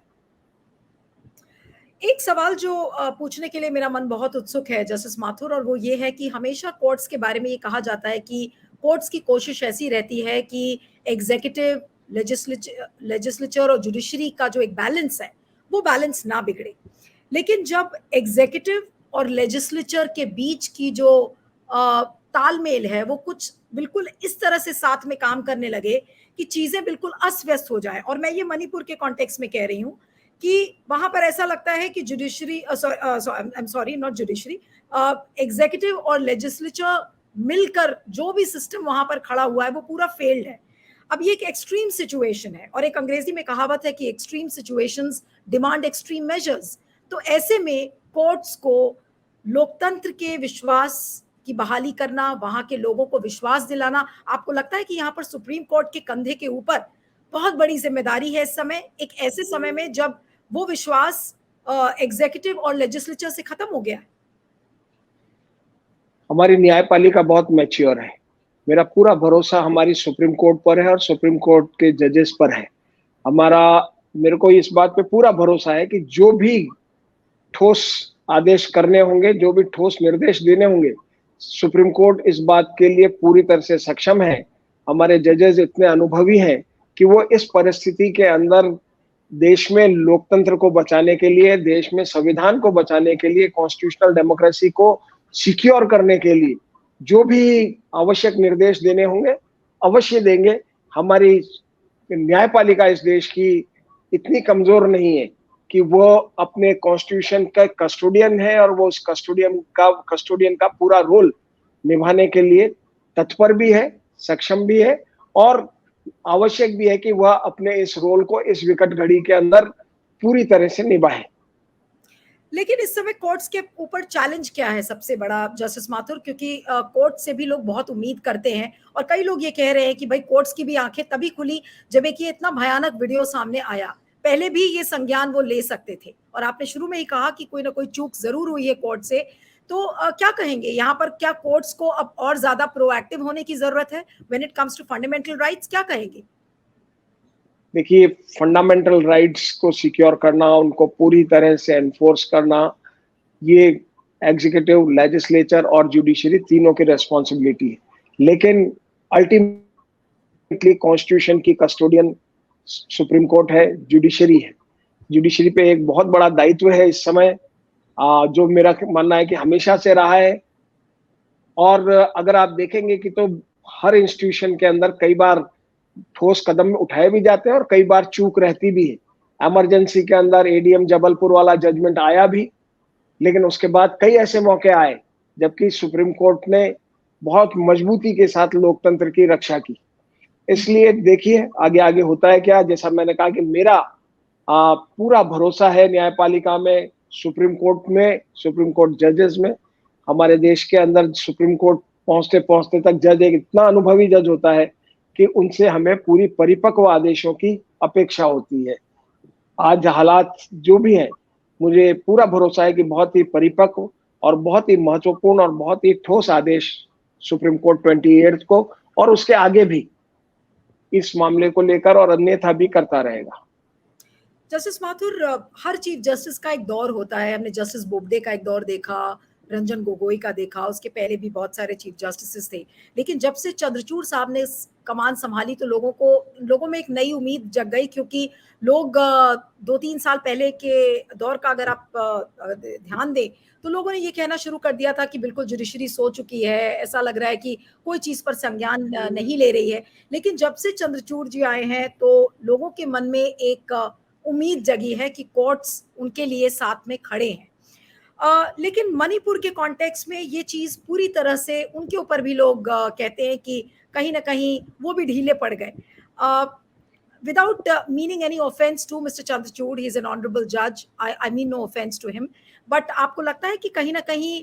एक सवाल जो पूछने के लिए मेरा मन बहुत उत्सुक है जस्टिस माथुर, और वो ये है कि हमेशा कोर्ट्स के बारे में ये कहा जाता है कि कोर्ट्स की कोशिश ऐसी रहती है कि एग्जीक्यूटिव, लेजिस्लेचर और जुडिशरी का जो एक बैलेंस है वो बैलेंस ना बिगड़े। लेकिन जब एग्जीक्यूटिव और लेजिस्लेचर के बीच की जो तालमेल है वो कुछ बिल्कुल इस तरह से साथ में काम करने लगे कि चीजें बिल्कुल अस्त व्यस्त हो जाए, और मैं ये मणिपुर के कॉन्टेक्स्ट में कह रही हूँ कि वहां पर ऐसा लगता है कि judiciary, I am sorry, not judiciary, executive और लेजिस्लेचर मिलकर जो भी सिस्टम वहां पर खड़ा हुआ है वो पूरा फेल्ड है। अब ये एक एक्सट्रीम सिचुएशन है, और एक अंग्रेजी में कहावत है कि extreme situations demand extreme measures. तो ऐसे में कोर्ट्स को लोकतंत्र के विश्वास की बहाली करना, वहां के लोगों को विश्वास दिलाना, आपको लगता है कि यहाँ पर सुप्रीम कोर्ट के कंधे के ऊपर बहुत बड़ी जिम्मेदारी है इस समय, एक ऐसे समय में जब वो विश्वास एग्जीक्यूटिव और लेजिस्लेचर से खत्म हो गया है? हमारी न्यायपालिका बहुत मैच्योर है। मेरा पूरा भरोसा हमारी सुप्रीम कोर्ट पर है और सुप्रीम कोर्ट के जजेस पर है। मेरे को इस बात पे पूरा भरोसा है कि जो भी ठोस आदेश करने होंगे, जो भी ठोस निर्देश देने होंगे, सुप्रीम कोर्ट इस बात के लिए पूरी तरह से सक्षम है। हमारे जजेस इतने अनुभवी हैं कि वो इस परिस्थिति के अंदर देश में लोकतंत्र को बचाने के लिए, देश में संविधान को बचाने के लिए, कॉन्स्टिट्यूशनल डेमोक्रेसी को सिक्योर करने के लिए जो भी आवश्यक निर्देश देने होंगे अवश्य देंगे। हमारी न्यायपालिका इस देश की इतनी कमजोर नहीं है कि वो अपने कॉन्स्टिट्यूशन का कस्टोडियन है, और वो उस कस्टोडियन का पूरा रोल निभाने के लिए तत्पर भी है, सक्षम भी है, और आवश्यक भी है कि वह अपने इस रोल को इस विकट घड़ी के अंदर पूरी तरह से निभाए। लेकिन इस समय कोर्ट्स के ऊपर चैलेंज क्या है सबसे बड़ा जस्टिस माथुर? क्योंकि कोर्ट से भी लोग बहुत उम्मीद करते हैं, और कई लोग ये कह रहे हैं कि भाई कोर्ट्स की भी आंखें तभी खुली जब एक ये इतना भयानक वीडियो सामने आया। पहले भी ये संज्ञान वो ले सकते थे, और आपने शुरू में ही कहा कि कोई ना कोई चूक जरूर हुई है कोर्ट से। तो क्या कहेंगे यहाँ पर, क्या कोर्ट्स को अब और ज्यादा प्रोएक्टिव होने की जरूरत है when it comes to fundamental rights? क्या कहेंगे? देखिए, फंडामेंटल राइट्स को सिक्योर करना, उनको पूरी तरह से एनफोर्स करना, ये एग्जीक्यूटिव, लेजिस्लेचर और जुडिशरी तीनों की रेस्पॉन्सिबिलिटी है। लेकिन अल्टीमेटली कॉन्स्टिट्यूशन की कस्टोडियन सुप्रीम कोर्ट है, जुडिशरी है। जुडिशरी पे एक बहुत बड़ा दायित्व है इस समय, जो मेरा मानना है कि हमेशा से रहा है। और अगर आप देखेंगे कि तो हर इंस्टीट्यूशन के अंदर कई बार ठोस कदम उठाए भी जाते हैं और कई बार चूक रहती भी है। इमरजेंसी के अंदर एडीएम जबलपुर वाला जजमेंट आया भी, लेकिन उसके बाद कई ऐसे मौके आए जबकि सुप्रीम कोर्ट ने बहुत मजबूती के साथ लोकतंत्र की रक्षा की। इसलिए देखिए आगे आगे होता है क्या। जैसा मैंने कहा कि मेरा पूरा भरोसा है न्यायपालिका में, सुप्रीम कोर्ट में, सुप्रीम कोर्ट जजेस में। हमारे देश के अंदर सुप्रीम कोर्ट पहुंचते पहुंचते तक जज एक इतना अनुभवी जज होता है कि उनसे हमें पूरी परिपक्व आदेशों की अपेक्षा होती है। आज हालात जो भी हैं, मुझे पूरा भरोसा है कि बहुत ही परिपक्व और बहुत ही महत्वपूर्ण और बहुत ही ठोस आदेश सुप्रीम कोर्ट 28 को और उसके आगे भी इस मामले को लेकर और अन्यथा भी करता रहेगा। जस्टिस माथुर, हर चीफ जस्टिस का एक दौर होता है। हमने जस्टिस बोबडे का एक दौर देखा, रंजन गोगोई का देखा, उसके पहले भी बहुत सारे चीफ जस्टिस थे। लेकिन जब से चंद्रचूड़ साहब ने कमान संभाली तो लोगों में एक नई उम्मीद जग गई, क्योंकि लोग 2-3 साल पहले के दौर का अगर आप ध्यान दें तो लोगों ने ये कहना शुरू कर दिया था कि बिल्कुल जुडिशरी सो चुकी है, ऐसा लग रहा है कि कोई चीज पर संज्ञान नहीं ले रही है। लेकिन जब से चंद्रचूड़ जी आए हैं तो लोगों के मन में एक उम्मीद जगी है कि कोर्ट्स उनके लिए साथ में खड़े हैं। लेकिन मणिपुर के कॉन्टेक्स्ट में ये चीज पूरी तरह से उनके ऊपर भी लोग कहते हैं कि कहीं ना कहीं वो भी ढीले पड़ गए। Without meaning any offense to Mr. Chandrachud, he is an honorable judge. I mean no offense to him. But आपको लगता है कि कहीं ना कहीं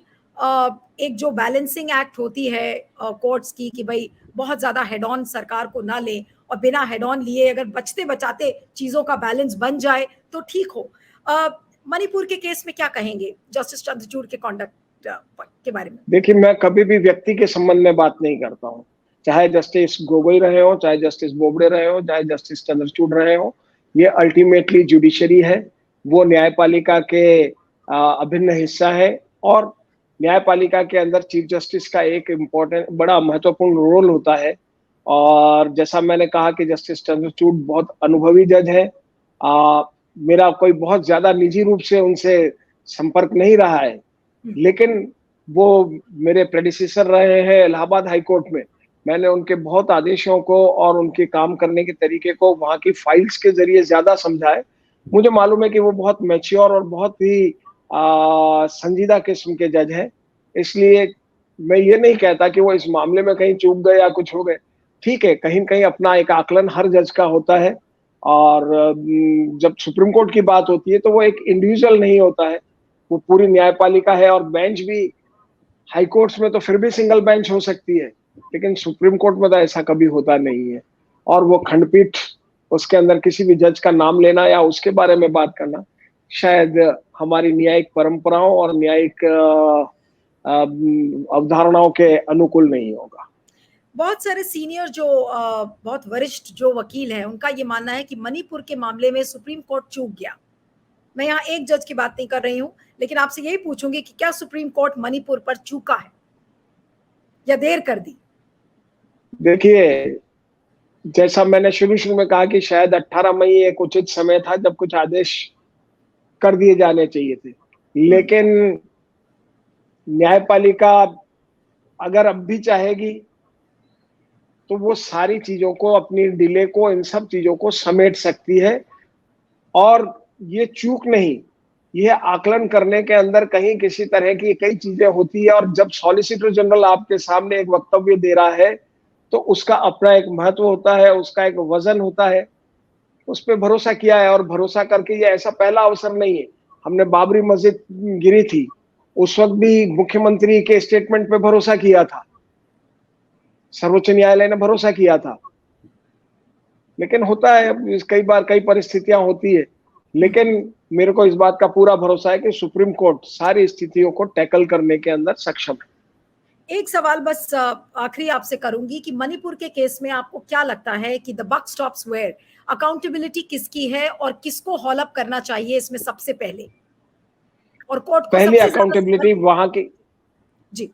एक जो बैलेंसिंग एक्ट होती है कोर्ट्स की, कि भाई बहुत ज्यादा हेड ऑन सरकार को ना लें और बिना हेड ऑन लिए अगर बचते बचाते चीजों का बैलेंस बन जाए तो ठीक हो। मणिपुर के केस में क्या कहेंगे जस्टिस चंद्रचूड़ के कॉन्डक्ट के बारे में? देखिए, मैं कभी भी व्यक्ति के संबंध में बात नहीं करता हूँ, चाहे जस्टिस गोगोई रहे हो, चाहे जस्टिस बोबडे रहे हो, चाहे जस्टिस चंद्रचूड़ रहे हो। ये अल्टीमेटली जुडिशरी है, वो न्यायपालिका के अभिन्न हिस्सा है और न्यायपालिका के अंदर चीफ जस्टिस का एक इम्पोर्टेंट बड़ा महत्वपूर्ण रोल होता है। और जैसा मैंने कहा कि जस्टिस चंद्रचूड़ बहुत अनुभवी जज है। मेरा कोई बहुत ज्यादा निजी रूप से उनसे संपर्क नहीं रहा है, लेकिन वो मेरे प्रेडिसेसर रहे हैं इलाहाबाद हाई कोर्ट में। मैंने उनके बहुत आदेशों को और उनके काम करने के तरीके को वहां की फाइल्स के जरिए ज्यादा समझा है। मुझे मालूम है कि वो बहुत मैच्योर और बहुत ही संजीदा किस्म के जज हैं। इसलिए मैं ये नहीं कहता कि वो इस मामले में कहीं चूक गए या कुछ हो गए। ठीक है, कहीं कहीं अपना एक आकलन हर जज का होता है, और जब सुप्रीम कोर्ट की बात होती है तो वो एक इंडिविजुअल नहीं होता है, वो पूरी न्यायपालिका है। और बेंच भी हाई कोर्ट्स में तो फिर भी सिंगल बेंच हो सकती है, लेकिन सुप्रीम कोर्ट में तो ऐसा कभी होता नहीं है। और वो खंडपीठ, उसके अंदर किसी भी जज का नाम लेना या उसके बारे में बात करना शायद हमारी न्यायिक परंपराओं और न्यायिक अवधारणाओं के अनुकूल नहीं होगा। बहुत सारे सीनियर जो बहुत वरिष्ठ जो वकील हैं, उनका ये मानना है कि मणिपुर के मामले में सुप्रीम कोर्ट चूक गया। मैं यहाँ एक जज की बात नहीं कर रही हूँ, लेकिन आपसे यही पूछूंगी कि क्या सुप्रीम कोर्ट मणिपुर पर चूका है या देर कर दी? देखिए, जैसा मैंने शुरू में कहा कि शायद 18 मई एक उचित समय था जब कुछ आदेश कर दिए जाने चाहिए थे, लेकिन न्यायपालिका अगर अब भी चाहेगी तो वो सारी चीजों को, अपनी डिले को, इन सब चीजों को समेट सकती है। और ये चूक नहीं, ये आकलन करने के अंदर कहीं किसी तरह की कई चीजें होती है। और जब सॉलिसिटर जनरल आपके सामने एक वक्तव्य दे रहा है तो उसका अपना एक महत्व होता है, उसका एक वजन होता है। उस पर भरोसा किया है, और भरोसा करके ये ऐसा पहला अवसर नहीं है। हमने बाबरी मस्जिद गिरी थी, उस वक्त भी मुख्यमंत्री के स्टेटमेंट पे भरोसा किया था, सर्वोच्च न्यायालय ने भरोसा किया था। लेकिन होता है, कई बार कई परिस्थितियां होती है, लेकिन मेरे को इस बात का पूरा भरोसा है कि सुप्रीम कोर्ट सारी स्थितियों को टैकल करने के अंदर सक्षम है। एक सवाल बस आखिरी आपसे करूंगी कि मणिपुर के केस में आपको क्या लगता है कि the buck stops where, accountability किसकी है और किसको हॉल अप करना चाहिए इसमें सबसे पहले? और कोर्ट को पहली अकाउंटेबिलिटी वहां की जी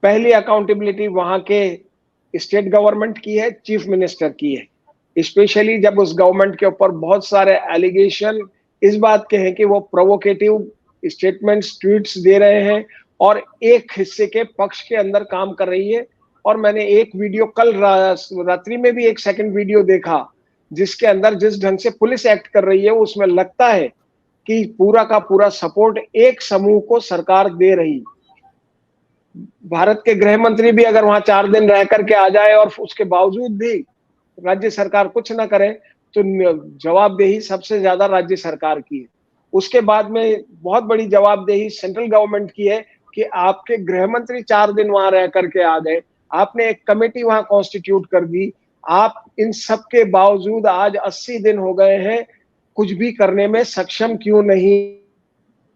पहली अकाउंटेबिलिटी वहां के स्टेट गवर्नमेंट की है, चीफ मिनिस्टर की है। स्पेशली जब उस गवर्नमेंट के ऊपर बहुत सारे एलिगेशन इस बात के हैं कि वो प्रोवोकेटिव स्टेटमेंट्स, ट्वीट्स दे रहे हैं और एक हिस्से के पक्ष के अंदर काम कर रही है। और मैंने एक वीडियो कल रात्रि में भी एक सेकंड वीडियो देखा, जिसके अंदर जिस ढंग से पुलिस एक्ट कर रही है, उसमें लगता है कि पूरा का पूरा सपोर्ट एक समूह को सरकार दे रही। भारत के गृह मंत्री भी अगर वहां 4 दिन रह करके आ जाए और उसके बावजूद भी राज्य सरकार कुछ ना करे, तो जवाबदेही सबसे ज्यादा राज्य सरकार की है। उसके बाद में बहुत बड़ी जवाबदेही सेंट्रल गवर्नमेंट की है कि आपके गृह मंत्री 4 दिन वहां रह करके आ गए, आपने एक कमेटी वहां कॉन्स्टिट्यूट कर दी, आप इन सब के बावजूद आज 80 दिन हो गए हैं, कुछ भी करने में सक्षम क्यों नहीं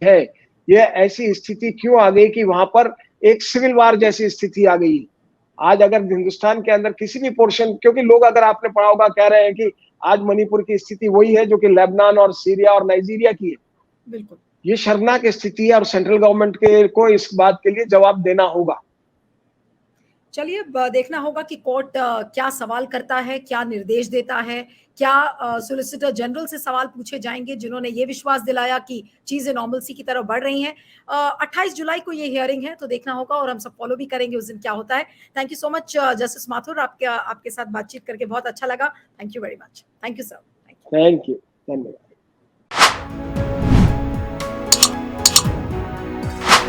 है? यह ऐसी स्थिति क्यों आ गई कि वहां पर एक सिविल वार जैसी स्थिति आ गई? आज अगर हिंदुस्तान के अंदर किसी भी पोर्शन, क्योंकि लोग, अगर आपने पढ़ा होगा, कह रहे हैं कि आज मणिपुर की स्थिति वही है जो कि लेबनान और सीरिया और नाइजीरिया की है। बिल्कुल। ये शर्मनाक स्थिति है और सेंट्रल गवर्नमेंट के को इस बात के लिए जवाब देना होगा। चलिए, अब देखना होगा कि कोर्ट क्या सवाल करता है, क्या निर्देश देता है, क्या सॉलिसिटर जनरल से सवाल पूछे जाएंगे जिन्होंने ये विश्वास दिलाया कि चीजें नॉर्मलसी की तरफ बढ़ रही हैं। 28 जुलाई को ये हियरिंग है, तो देखना होगा और हम सब फॉलो भी करेंगे उस दिन क्या होता है। Thank you so much justice Mathur, आपके साथ बातचीत करके बहुत अच्छा लगा। Thank you very much. Thank you sir. Thank you, धन्यवाद।